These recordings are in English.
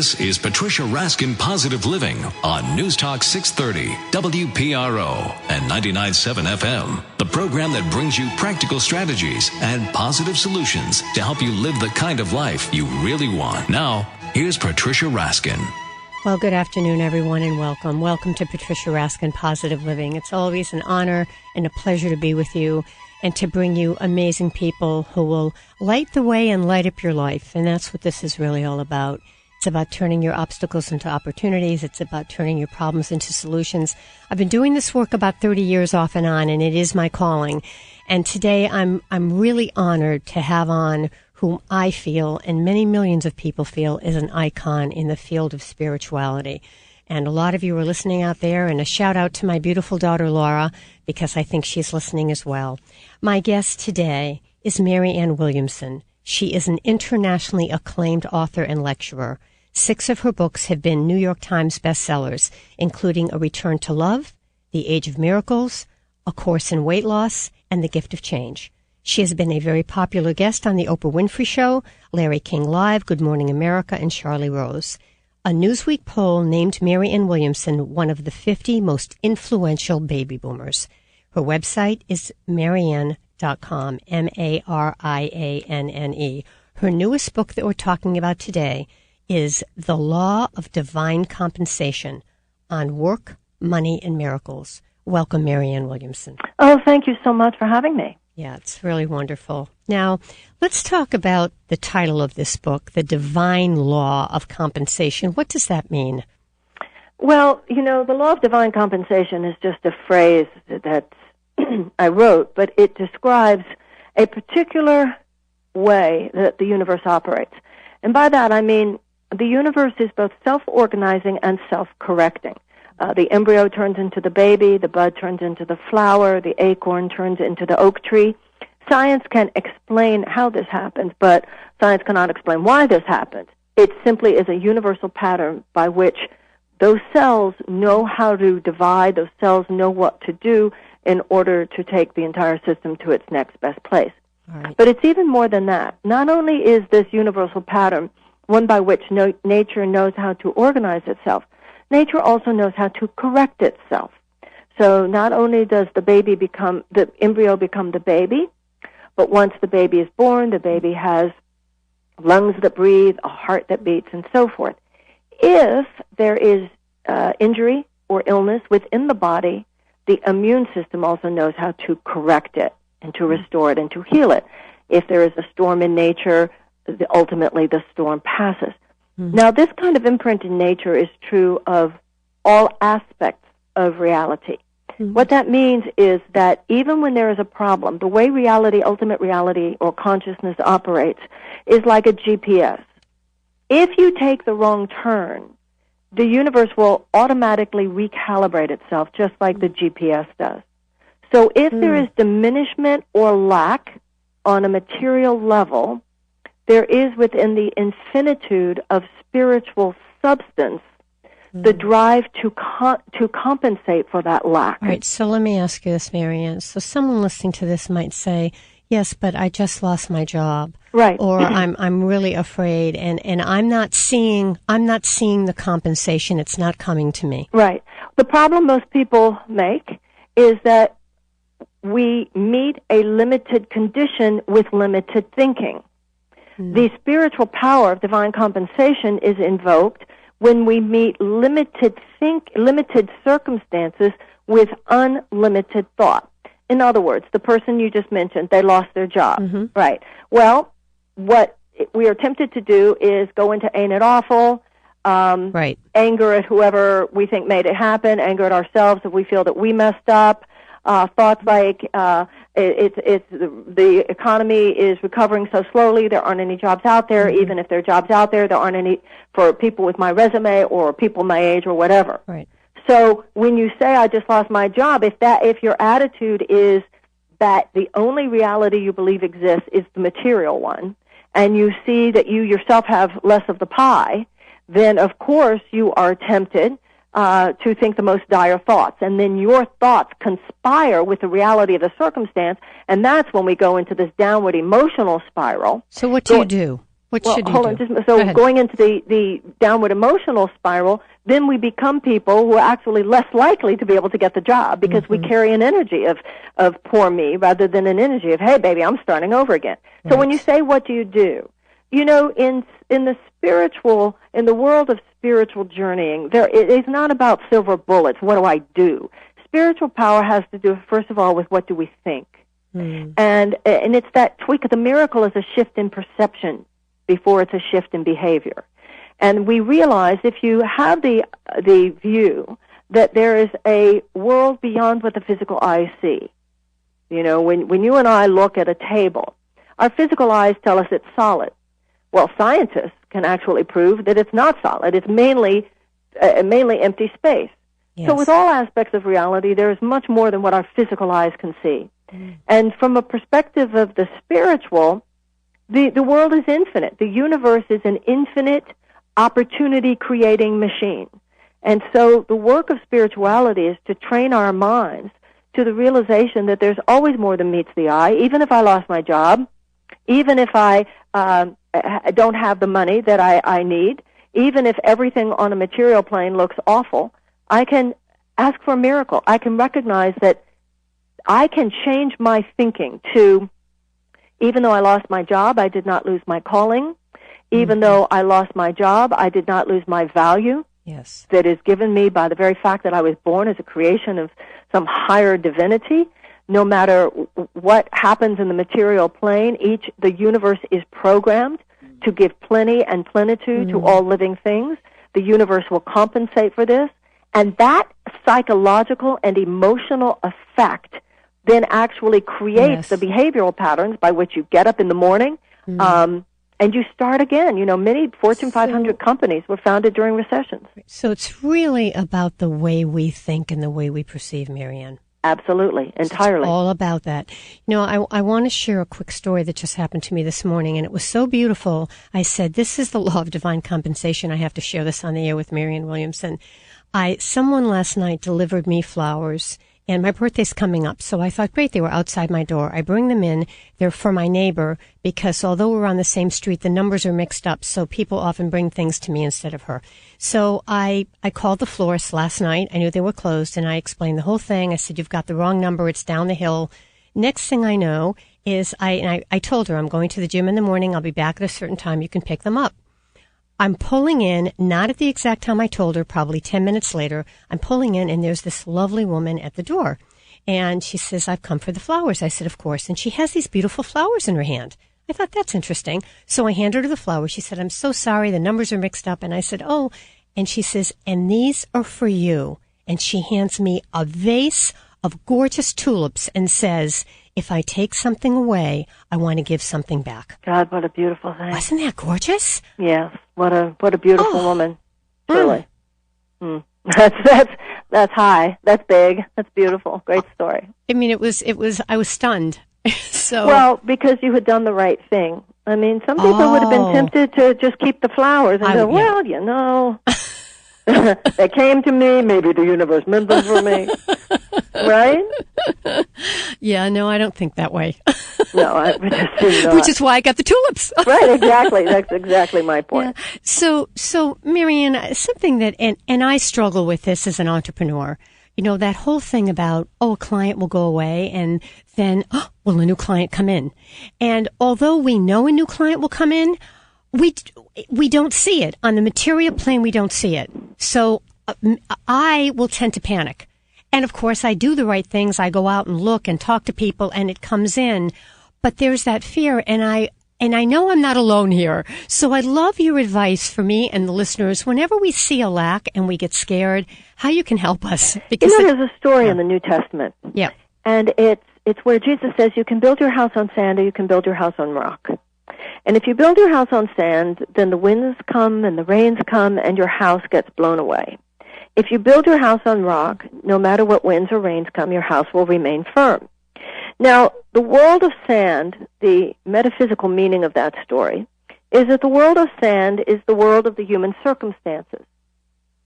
This is Patricia Raskin Positive Living on News Talk 630, WPRO, and 99.7 FM. The program that brings you practical strategies and positive solutions to help you live the kind of life you really want. Now, here's Patricia Raskin. Well, good afternoon, everyone, and welcome. Welcome to Patricia Raskin Positive Living. It's always an honor and a pleasure to be with you and to bring you amazing people who will light the way and light up your life. And that's what this is really all about. It's about turning your obstacles into opportunities. It's about turning your problems into solutions. I've been doing this work about 30 years off and on, and it is my calling. And today I'm really honored to have on whom I feel, and many millions of people feel, is an icon in the field of spirituality. And a lot of you are listening out there, and a shout out to my beautiful daughter, Laura, because I think she's listening as well. My guest today is Marianne Williamson. She is an internationally acclaimed author and lecturer. 6 of her books have been New York Times bestsellers, including A Return to Love, The Age of Miracles, A Course in Weight Loss, and The Gift of Change. She has been a very popular guest on The Oprah Winfrey Show, Larry King Live, Good Morning America, and Charlie Rose. A Newsweek poll named Marianne Williamson one of the 50 most influential baby boomers. Her website is Marianne.com, Marianne. Her newest book that we're talking about today is The Law of Divine Compensation on Work, Money, and Miracles. Welcome, Marianne Williamson. Oh, thank you so much for having me. Yeah, it's really wonderful. Now, let's talk about the title of this book, The Divine Law of Compensation. What does that mean? Well, you know, the law of divine compensation is just a phrase that I wrote, but it describes a particular way that the universe operates. And by that, I mean the universe is both self-organizing and self-correcting. The embryo turns into the baby, the bud turns into the flower, the acorn turns into the oak tree. Science can explain how this happens, but science cannot explain why this happens. It simply is a universal pattern by which those cells know how to divide, those cells know what to do in order to take the entire system to its next best place. Right. But it's even more than that. Not only is this universal pattern one by which nature knows how to organize itself, nature also knows how to correct itself. So not only does the embryo become the baby, but once the baby is born, the baby has lungs that breathe, a heart that beats, and so forth. If there is injury or illness within the body, the immune system also knows how to correct it and to restore it and to heal it. If there is a storm in nature, ultimately the storm passes. Now, this kind of imprint in nature is true of all aspects of reality. What that means is that even when there is a problem, the way reality, ultimate reality, or consciousness operates is like a GPS. If you take the wrong turn, the universe will automatically recalibrate itself just like the GPS does. So if there is diminishment or lack on a material level, there is within the infinitude of spiritual substance the drive to compensate for that lack. All right, so let me ask you this, Marianne. So someone listening to this might say, yes, but I just lost my job. Right. Or I'm really afraid and I'm not seeing the compensation. It's not coming to me. Right. The problem most people make is that we meet a limited condition with limited thinking. The spiritual power of divine compensation is invoked when we meet limited circumstances with unlimited thought. In other words, the person you just mentioned, they lost their job. Right. Well, what we are tempted to do is go into ain't it awful, right. Anger at whoever we think made it happen, anger at ourselves if we feel that we messed up, thoughts like the economy is recovering so slowly, there aren't any jobs out there. Even if there are jobs out there, there aren't any for people with my resume or people my age or whatever. Right. So when you say I just lost my job, if your attitude is that the only reality you believe exists is the material one, and you see that you yourself have less of the pie, then of course you are tempted to think the most dire thoughts. And then your thoughts conspire with the reality of the circumstance, and that's when we go into this downward emotional spiral. So what do you do? What should you hold do? on. So going into the downward emotional spiral, then we become people who are actually less likely to be able to get the job because we carry an energy of poor me rather than an energy of, hey, baby, I'm starting over again. So when you say, what do? You know, in the spiritual, in the world of spiritual journeying, it is not about silver bullets. What do I do? Spiritual power has to do, first of all, with what do we think. And it's that tweak. The miracle is a shift in perception before it's a shift in behavior. And we realize if you have the view that there is a world beyond what the physical eyes see. You know, when you and I look at a table, our physical eyes tell us it's solid. Well, scientists can actually prove that it's not solid. It's mainly empty space. Yes. So with all aspects of reality, there is much more than what our physical eyes can see. And from a perspective of the spiritual, the world is infinite. The universe is an infinite opportunity-creating machine. And so the work of spirituality is to train our minds to the realization that there's always more than meets the eye, even if I lost my job, even if I don't have the money that I need, even if everything on a material plane looks awful, I can ask for a miracle. I can recognize that I can change my thinking to, even though I lost my job, I did not lose my calling. Even though I lost my job, I did not lose my value. Yes. That is given me by the very fact that I was born as a creation of some higher divinity. No matter what happens in the material plane, the universe is programmed to give plenty and plenitude to all living things. The universe will compensate for this. And that psychological and emotional effect then actually creates the behavioral patterns by which you get up in the morning and you start again. You know, many Fortune 500 companies were founded during recessions. So it's really about the way we think and the way we perceive, Marianne. Absolutely, entirely. It's all about that. You know, I want to share a quick story that just happened to me this morning, and it was so beautiful. I said, this is the law of divine compensation. I have to share this on the air with Marianne Williamson. Someone last night delivered me flowers, and my birthday's coming up, so I thought, great, they were outside my door. I bring them in. They're for my neighbor because although we're on the same street, the numbers are mixed up, so people often bring things to me instead of her. So I called the florist last night. I knew they were closed, and I explained the whole thing. I said, you've got the wrong number. It's down the hill. Next thing I know is I told her, I'm going to the gym in the morning. I'll be back at a certain time. You can pick them up. I'm pulling in, not at the exact time I told her, probably 10 minutes later. I'm pulling in, and there's this lovely woman at the door. And she says, I've come for the flowers. I said, of course. And she has these beautiful flowers in her hand. I thought, that's interesting. So I handed her the flowers. She said, I'm so sorry. The numbers are mixed up. And I said, oh. And she says, and these are for you. And she hands me a vase of gorgeous tulips and says, if I take something away, I want to give something back. God, what a beautiful thing. Wasn't that gorgeous? Yes. What a beautiful woman. Truly. That's high. That's big. That's beautiful. Great story. I mean, I was stunned. So well, because you had done the right thing. I mean, some people would have been tempted to just keep the flowers and go, well, you know, they came to me. Maybe the universe meant them for me. Right? Yeah, no, I don't think that way. No, I just not. Which is why I got the tulips. Right, exactly. That's exactly my point. Yeah. So Marianne, something that, and I struggle with this as an entrepreneur, you know, that whole thing about, a client will go away and then, will a new client come in? And although we know a new client will come in, we don't see it. On the material plane, we don't see it. So I will tend to panic. And of course, I do the right things. I go out and look and talk to people, and it comes in. But there's that fear, and I know I'm not alone here. So I'd love your advice for me and the listeners. Whenever we see a lack and we get scared, how you can help us. Because there's a story in the New Testament. Yeah. And it's where Jesus says you can build your house on sand or you can build your house on rock. And if you build your house on sand, then the winds come and the rains come and your house gets blown away. If you build your house on rock, no matter what winds or rains come, your house will remain firm. Now, the world of sand, the metaphysical meaning of that story, is that the world of sand is the world of the human circumstances,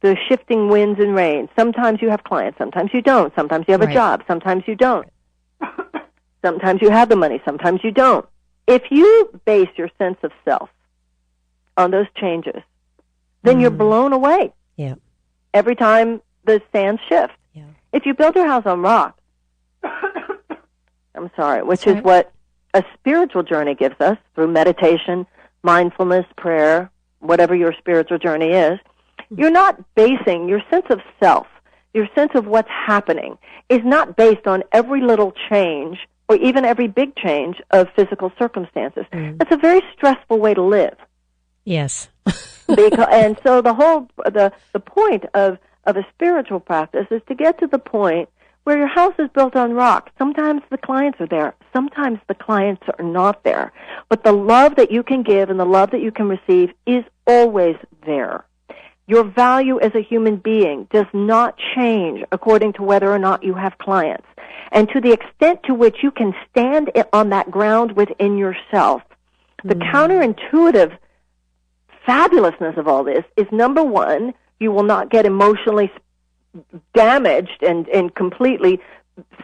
the shifting winds and rains. Sometimes you have clients, sometimes you don't. Sometimes you have a job, sometimes you don't. Sometimes you have the money, sometimes you don't. If you base your sense of self on those changes, then you're blown away. Yeah. Every time the sands shift. Yeah. If you build your house on rock, I'm sorry, which is what a spiritual journey gives us through meditation, mindfulness, prayer, whatever your spiritual journey is, you're not basing your sense of self, your sense of what's happening, is not based on every little change or even every big change of physical circumstances. That's a very stressful way to live. Yes. And so the point of a spiritual practice is to get to the point where your house is built on rock. Sometimes the clients are there. Sometimes the clients are not there. But the love that you can give and the love that you can receive is always there. Your value as a human being does not change according to whether or not you have clients. And to the extent to which you can stand on that ground within yourself, the counterintuitive fabulousness of all this is, number one, you will not get emotionally damaged and completely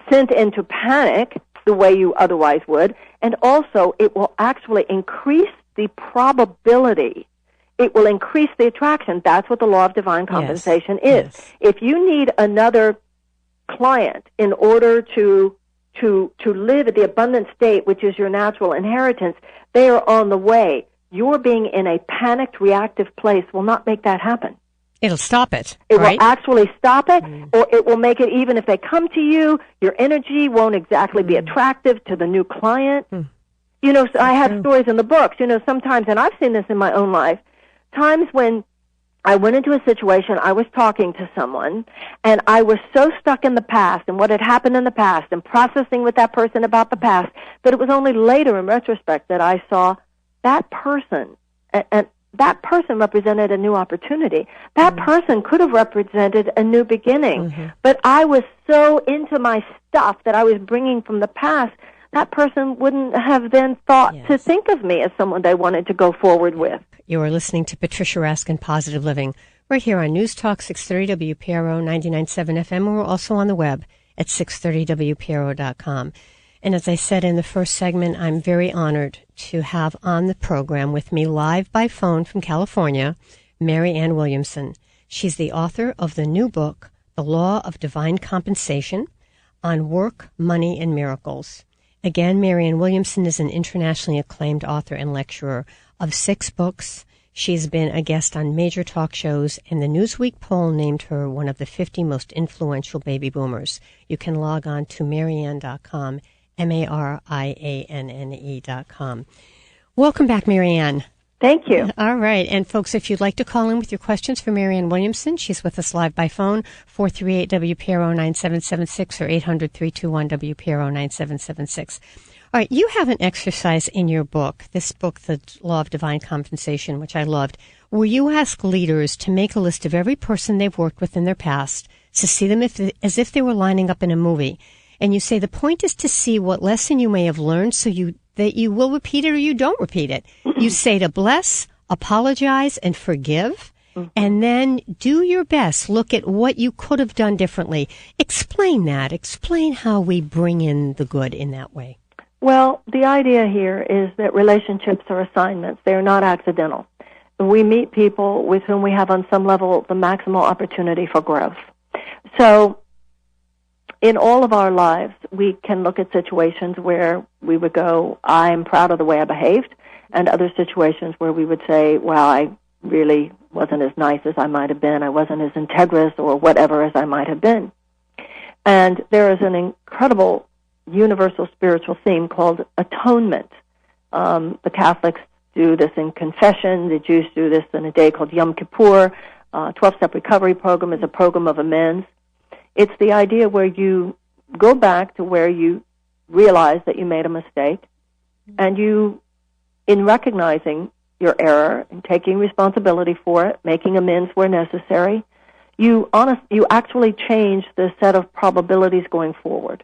sent into panic the way you otherwise would, and also it will actually increase the probability. It will increase the attraction. That's what the law of divine compensation is. Yes. If you need another client in order to live at the abundant state, which is your natural inheritance, they are on the way. Your being in a panicked, reactive place will not make that happen. It'll stop it. It will actually stop it, or it will make it, even if they come to you, your energy won't exactly be attractive to the new client. You know, so I have stories in the books, you know, sometimes, and I've seen this in my own life, times when I went into a situation, I was talking to someone, and I was so stuck in the past and what had happened in the past and processing with that person about the past that it was only later in retrospect that I saw that person, and that person represented a new opportunity. That person could have represented a new beginning. But I was so into my stuff that I was bringing from the past, that person wouldn't have then thought to think of me as someone they wanted to go forward with. You are listening to Patricia Raskin, Positive Living, right here on News Talk 630 WPRO 99.7 FM, and we're also on the web at 630WPRO.com. And as I said in the first segment, I'm very honored to have on the program with me live by phone from California, Marianne Williamson. She's the author of the new book, The Law of Divine Compensation, on Work, Money, and Miracles. Again, Marianne Williamson is an internationally acclaimed author and lecturer of 6 books. She's been a guest on major talk shows, and the Newsweek poll named her one of the 50 most influential baby boomers. You can log on to Marianne.com, Marianne.com. Welcome back, Marianne. Thank you. All right. And folks, if you'd like to call in with your questions for Marianne Williamson, she's with us live by phone, 438-WPRO-9776 or 800-321-WPRO-9776. All right. You have an exercise in your book, this book, The Law of Divine Compensation, which I loved, where you ask leaders to make a list of every person they've worked with in their past, to see them as if they were lining up in a movie. And you say the point is to see what lesson you may have learned so that you will repeat it or you don't repeat it. You say to bless, apologize, and forgive, and then do your best. Look at what you could have done differently. Explain that. Explain how we bring in the good in that way. Well, the idea here is that relationships are assignments. They are not accidental. We meet people with whom we have on some level the maximal opportunity for growth. So in all of our lives, we can look at situations where we would go, I'm proud of the way I behaved, and other situations where we would say, well, I really wasn't as nice as I might have been, I wasn't as integrous or whatever as I might have been. And there is an incredible universal spiritual theme called atonement. The Catholics do this in confession, the Jews do this in a day called Yom Kippur. 12-Step Recovery Program is a program of amends. It's the idea where you go back to where you realize that you made a mistake, and you, in recognizing your error and taking responsibility for it, making amends where necessary, you actually change the set of probabilities going forward.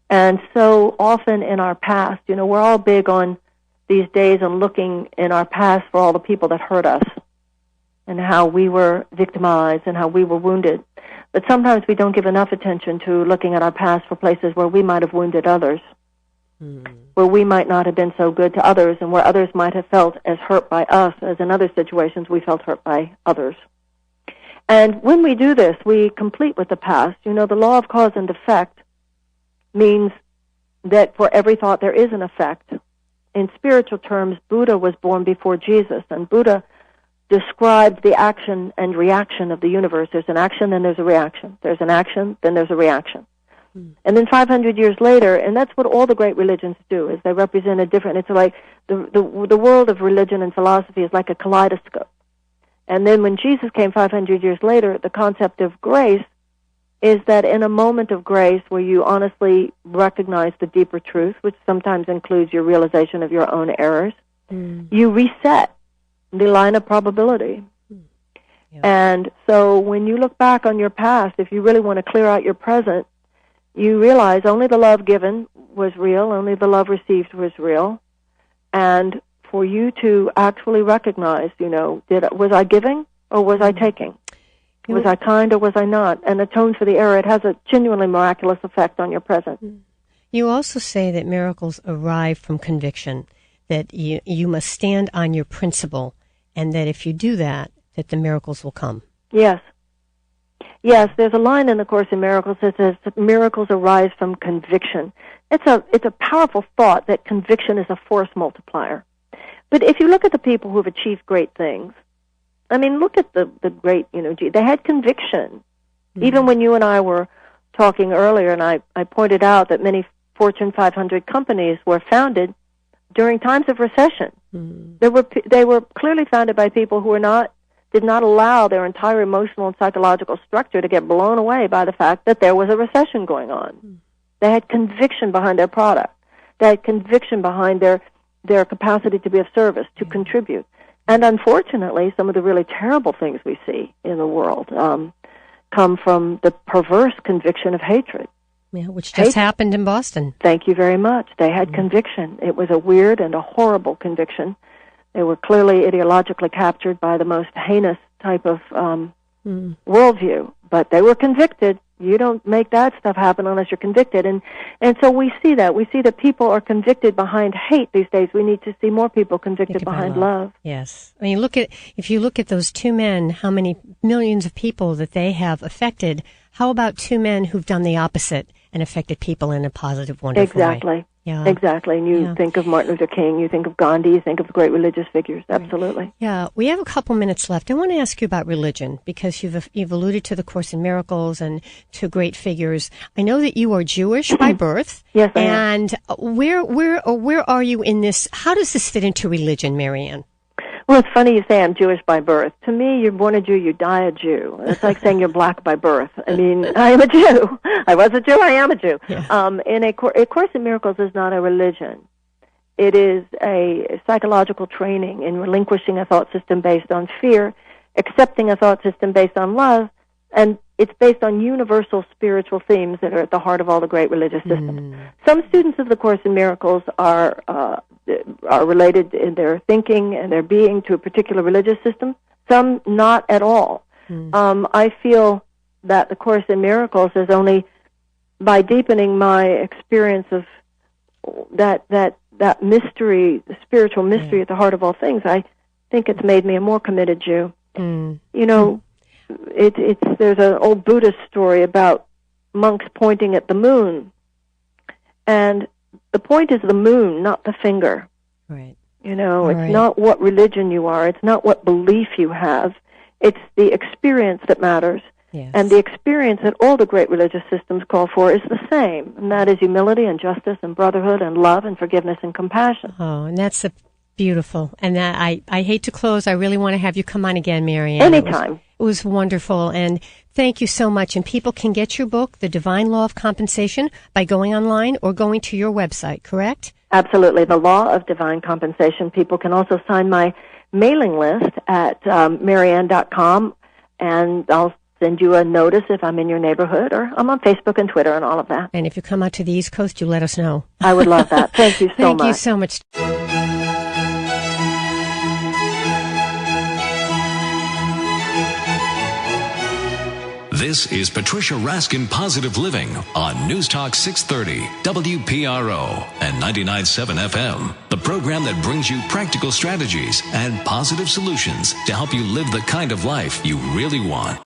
And so often in our past, you know, we're all big on these days on looking in our past for all the people that hurt us and how we were victimized and how we were wounded. But sometimes we don't give enough attention to looking at our past for places where we might have wounded others. where we might not have been so good to others, and where others might have felt as hurt by us as in other situations we felt hurt by others. And when we do this, we complete with the past. You know, the law of cause and effect means that for every thought there is an effect. In spiritual terms, Buddha was born before Jesus, and Buddha described the action and reaction of the universe. There's an action, then there's a reaction. There's an action, then there's a reaction. And then 500 years later, and that's what all the great religions do, is they represent a different, it's like the world of religion and philosophy is like a kaleidoscope. And then when Jesus came 500 years later, the concept of grace is that in a moment of grace where you honestly recognize the deeper truth, which sometimes includes your realization of your own errors, you reset the line of probability. Yeah. And so when you look back on your past, if you really want to clear out your present, you realize only the love given was real, only the love received was real. And for you to actually recognize, you know, was I giving or was I taking? Was I kind or was I not? And atone for the error. It has a genuinely miraculous effect on your present. You also say that miracles arrive from conviction, that you must stand on your principle, and that if you do that, that the miracles will come. Yes. Yes, there's a line in the Course in Miracles that says that miracles arise from conviction. It's a powerful thought that conviction is a force multiplier. But if you look at the people who have achieved great things, I mean, look at the great, you know, they had conviction. Even when you and I were talking earlier, and I pointed out that many Fortune 500 companies were founded during times of recession. They were clearly founded by people who did not allow their entire emotional and psychological structure to get blown away by the fact that there was a recession going on. They had conviction behind their product. They had conviction behind their capacity to be of service, to contribute. And unfortunately, some of the really terrible things we see in the world come from the perverse conviction of hatred. Yeah, which just happened in Boston. Thank you very much. They had conviction. It was a weird and a horrible conviction. They were clearly ideologically captured by the most heinous type of worldview, but they were convicted. You don't make that stuff happen unless you're convicted. And so we see that. We see that people are convicted behind hate these days. We need to see more people convicted behind love. Yes. I mean, if you look at those two men, how many millions of people that they have affected. How about two men who've done the opposite and affected people in a positive, wonderful way? Yeah. Exactly. And you think of Martin Luther King, you think of Gandhi, you think of great religious figures. Absolutely. Yeah. We have a couple minutes left. I want to ask you about religion, because you've alluded to the Course in Miracles and to great figures. I know that you are Jewish by birth. Yes, I am. And where are you in this? How does this fit into religion, Marianne? Well, it's funny you say I'm Jewish by birth. To me, you're born a Jew, you die a Jew. It's like saying you're black by birth. I mean, I am a Jew. I was a Jew, I am a Jew. Yeah. A Course in Miracles is not a religion. It is a psychological training in relinquishing a thought system based on fear, accepting a thought system based on love, and it's based on universal spiritual themes that are at the heart of all the great religious systems. Some students of the Course in Miracles are related in their thinking and their being to a particular religious system. Some not at all. I feel that the Course in Miracles is only by deepening my experience of that mystery, the spiritual mystery at the heart of all things. I think it's made me a more committed Jew. You know, there's an old Buddhist story about monks pointing at the moon, and the point is the moon, not the finger. Right. You know, it's not what religion you are. It's not what belief you have. It's the experience that matters. Yes. And the experience that all the great religious systems call for is the same, and that is humility and justice and brotherhood and love and forgiveness and compassion. Oh, and that's beautiful. And that I hate to close. I really want to have you come on again, Marianne. Anytime. It was wonderful, and thank you so much. And people can get your book, The Divine Law of Compensation, by going online or going to your website, correct? Absolutely. The Law of Divine Compensation. People can also sign my mailing list at Marianne.com, and I'll send you a notice if I'm in your neighborhood, or I'm on Facebook and Twitter and all of that. And if you come out to the East Coast, you let us know. I would love that. Thank you so much. Thank you so much. This is Patricia Raskin Positive Living on News Talk 630, WPRO, and 99.7 FM. The program that brings you practical strategies and positive solutions to help you live the kind of life you really want.